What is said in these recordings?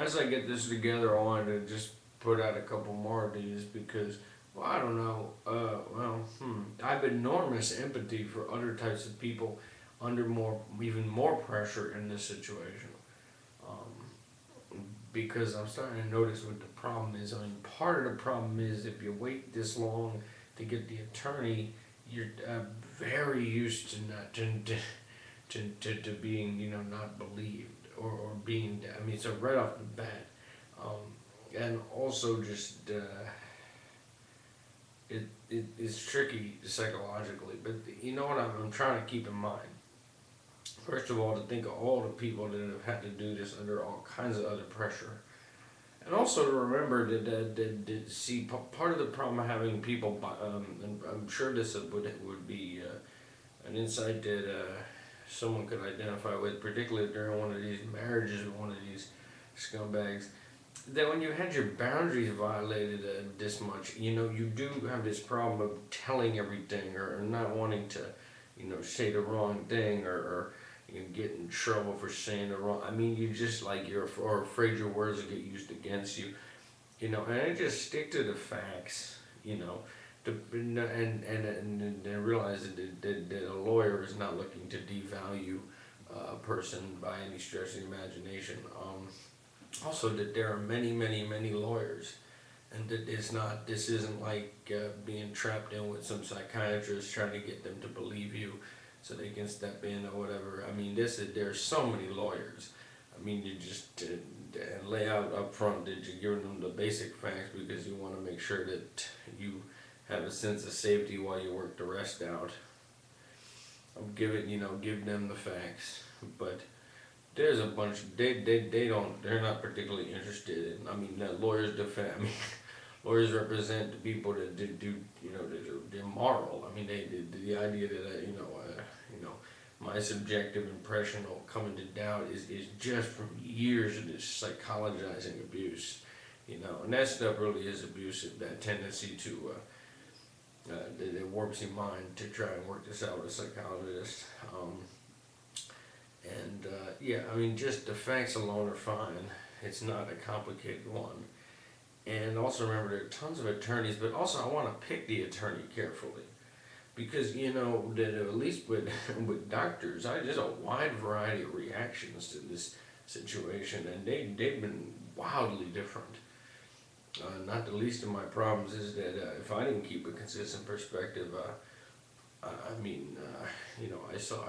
as I get this together, I wanted to just put out a couple more of these because, well, I don't know. I have enormous empathy for other types of people under even more pressure in this situation. Because I'm starting to notice what the problem is. I mean, part of the problem is if you wait this long to get the attorney, you're very used to not to being not believed or being. I mean, so right off the bat, and also just it's tricky psychologically. But you know what I'm trying to keep in mind. First of all, to think of all the people that have had to do this under all kinds of other pressure. And also to remember that see, part of the problem of having people, and I'm sure this would be an insight that someone could identify with, particularly during one of these marriages with one of these scumbags, that when you had your boundaries violated this much, you do have this problem of telling everything or not wanting to, say the wrong thing or you get in trouble for saying the wrong. I mean, you just like you're or afraid your words will get used against you, and I just stick to the facts, and realize that a lawyer is not looking to devalue a person by any stretch of the imagination. Also, that there are many, many, many lawyers, and that this isn't like being trapped in with some psychiatrist trying to get them to believe you so they can step in or whatever. I mean, there's so many lawyers. I mean, you just lay out up front that you're giving them the basic facts because you want to make sure that you have a sense of safety while you work the rest out. Give them the facts, but there's a bunch. They're not particularly interested in. I mean, lawyers defend. I mean, lawyers represent the people that do. They're moral. I mean, the idea that my subjective impression will come into doubt is just from years of this psychologizing abuse. And that stuff really is abusive. That tendency to that warps your mind to try and work this out with a psychologist. Yeah, I mean, just the facts alone are fine. It's not a complicated one. And also remember, there are tons of attorneys, but also I want to pick the attorney carefully. Because, that at least with, with doctors, there's a wide variety of reactions to this situation, and they've been wildly different. Not the least of my problems is that if I didn't keep a consistent perspective, I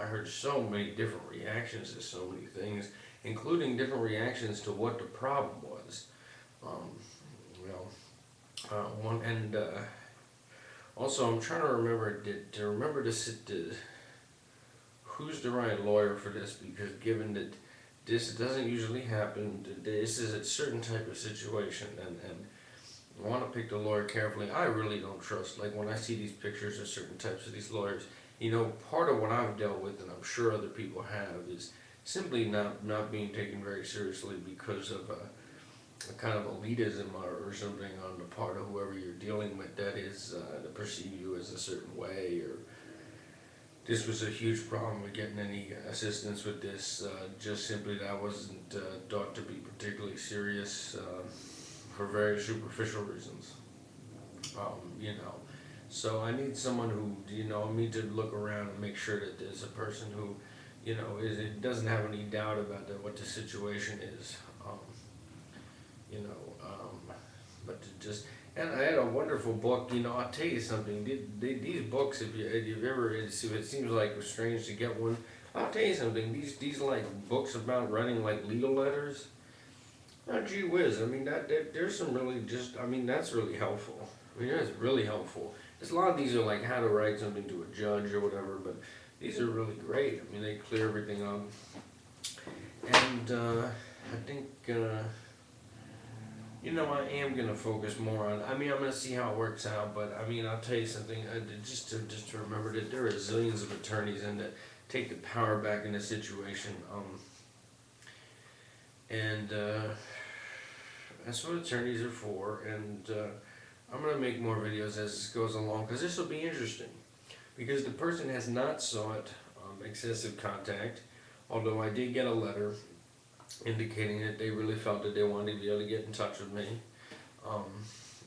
heard so many different reactions to so many things, including different reactions to what the problem was. One and also I'm trying to remember who's the right lawyer for this, because given that this doesn't usually happen, this is a certain type of situation, and I want to pick the lawyer carefully. I really don't trust, like when I see these pictures of certain types of these lawyers, part of what I've dealt with, and I'm sure other people have, is simply not being taken very seriously because of a kind of elitism or something on the part of whoever you're dealing with, that is to perceive you as a certain way, or this was a huge problem with getting any assistance with this, just simply that I wasn't thought to be particularly serious for very superficial reasons. So I need someone who, I need to look around and make sure that there's a person who, it doesn't have any doubt about what the situation is. But to just, and I had a wonderful book. I'll tell you something. These books, if you've ever, if it seems like it's strange to get one, I'll tell you something. These like books about writing like legal letters. Oh, gee whiz! I mean there's some really that's really helpful. I mean that's really helpful. There's a lot of these are like how to write something to a judge or whatever, but these are really great. I mean they clear everything up, and I think. I am going to focus more on, I'm going to see how it works out, but I'll tell you something, just to remember that there are zillions of attorneys and that take the power back in the situation, and that's what attorneys are for, and I'm going to make more videos as this goes along, because this will be interesting, because the person has not sought excessive contact, although I did get a letter indicating that they really felt that they wanted to be able to get in touch with me. Um,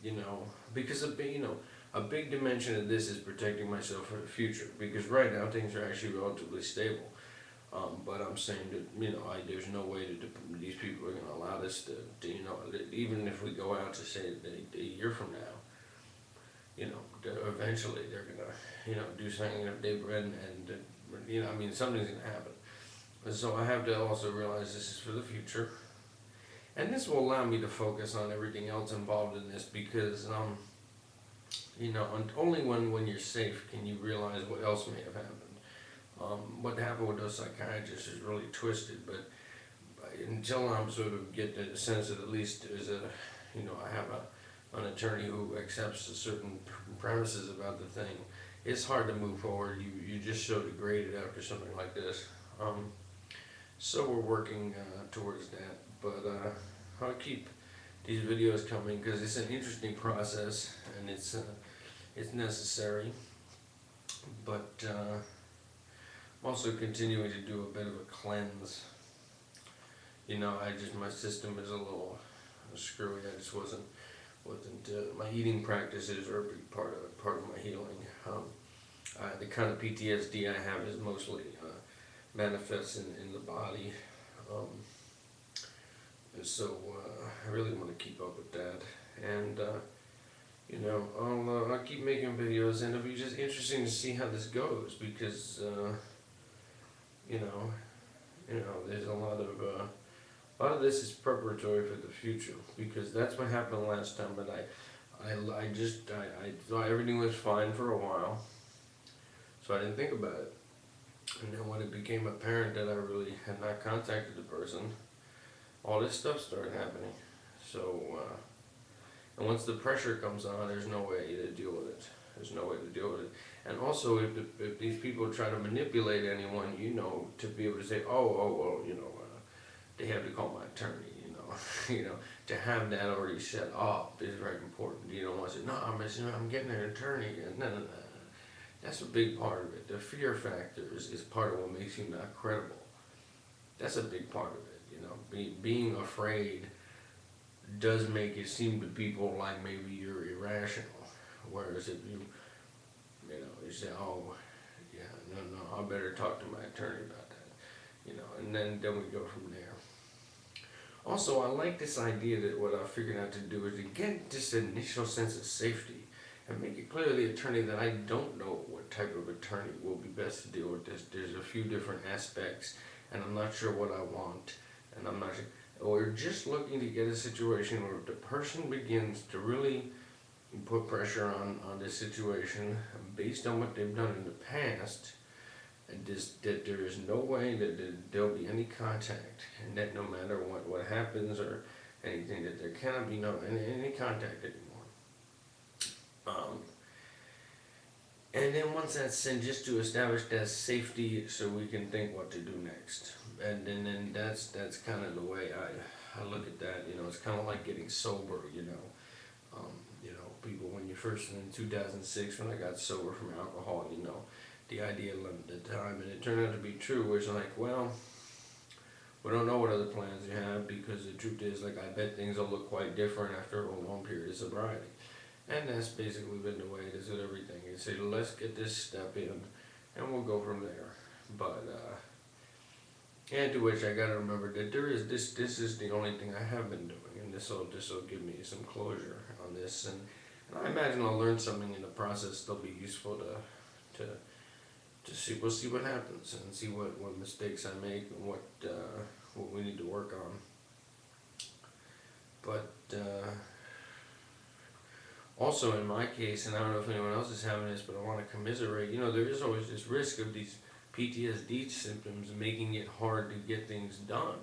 you know, because a big dimension of this is protecting myself for the future. Because right now things are actually relatively stable. But I'm saying that there's no way that these people are going to allow this to even if we go out to say a year from now, eventually they're going to do something if they something's going to happen. And so I have to also realize this is for the future. And this will allow me to focus on everything else involved in this because, only when you're safe can you realize what else may have happened. What happened with those psychiatrists is really twisted, but until I'm sort of get the sense that at least there's I have an attorney who accepts a certain premises about the thing, it's hard to move forward. You just so degraded after something like this. So we're working towards that, but I'll keep these videos coming because it's an interesting process and it's necessary. But I'm also continuing to do a bit of a cleanse. My system is a little screwy. I just wasn't my eating practices are a big part of my healing. The kind of PTSD I have is mostly manifests in the body. And so I really want to keep up with that. And I'll keep making videos, and it'll be just interesting to see how this goes because there's a lot of this is preparatory for the future because that's what happened last time. But I thought everything was fine for a while, so I didn't think about it. And then when it became apparent that I really had not contacted the person, all this stuff started happening. So, and once the pressure comes on, there's no way to deal with it. There's no way to deal with it. And also, if these people try to manipulate anyone, to be able to say, well, they have to call my attorney, to have that already set up is very important. You don't want to say, no, I'm getting an attorney. No. That's a big part of it. The fear factor is part of what makes you not credible. That's a big part of it, being afraid does make it seem to people like maybe you're irrational. Whereas if you say, no, I better talk to my attorney about that, and then we go from there. Also, I like this idea that what I figured out to do is to get this initial sense of safety and make it clear to the attorney that I don't know what type of attorney will be best to deal with this. There's a few different aspects, and I'm not sure what I want, and I'm not sure. We're just looking to get a situation where the person begins to really put pressure on this situation based on what they've done in the past, and that there is no way that there'll be any contact, and that no matter what happens or anything, that there cannot be any contact anymore. And then once that's in, just to establish that safety so we can think what to do next. And then that's kind of the way I look at that. It's kind of like getting sober, people, when you first, in 2006, when I got sober from alcohol, the idea at the time, and it turned out to be true, was like, well, we don't know what other plans you have, because the truth is, I bet things will look quite different after a long period of sobriety. And that's basically been the way it is with everything. You say, let's get this step in, and we'll go from there. But, and to which I gotta remember that this is the only thing I have been doing, and this will give me some closure on this, and I imagine I'll learn something in the process that'll be useful to see. We'll see what happens, and see what mistakes I make, and what we need to work on. But, also in my case, and I don't know if anyone else is having this, but I want to commiserate, there is always this risk of these PTSD symptoms making it hard to get things done.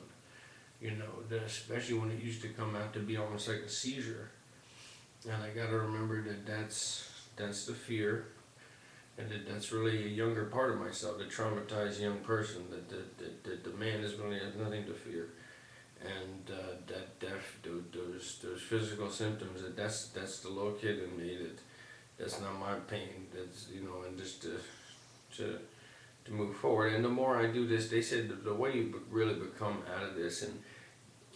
Especially when it used to come out to be almost like a seizure. And I got to remember that that's the fear, and that's really a younger part of myself, the traumatized young person, that the man really has nothing to fear. And those physical symptoms, that's the little kid in me, that's not my pain, that's, and just to to move forward. And the more I do this, they said that the way you really become out of this, and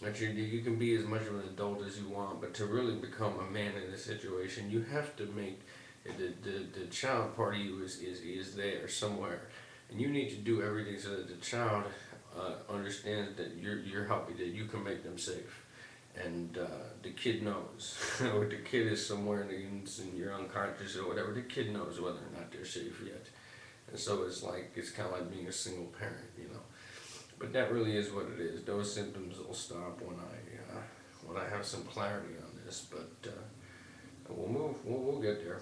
that you can be as much of an adult as you want, but to really become a man in this situation, you have to make the child part of you is there somewhere, and you need to do everything so that the child understands that you're helping, that you can make them safe, and the kid knows, or the kid is somewhere in your unconscious or whatever. The kid knows whether or not they're safe yet, and so it's kind of like being a single parent, you know. But that really is what it is. Those symptoms will stop when I have some clarity on this. But we'll get there.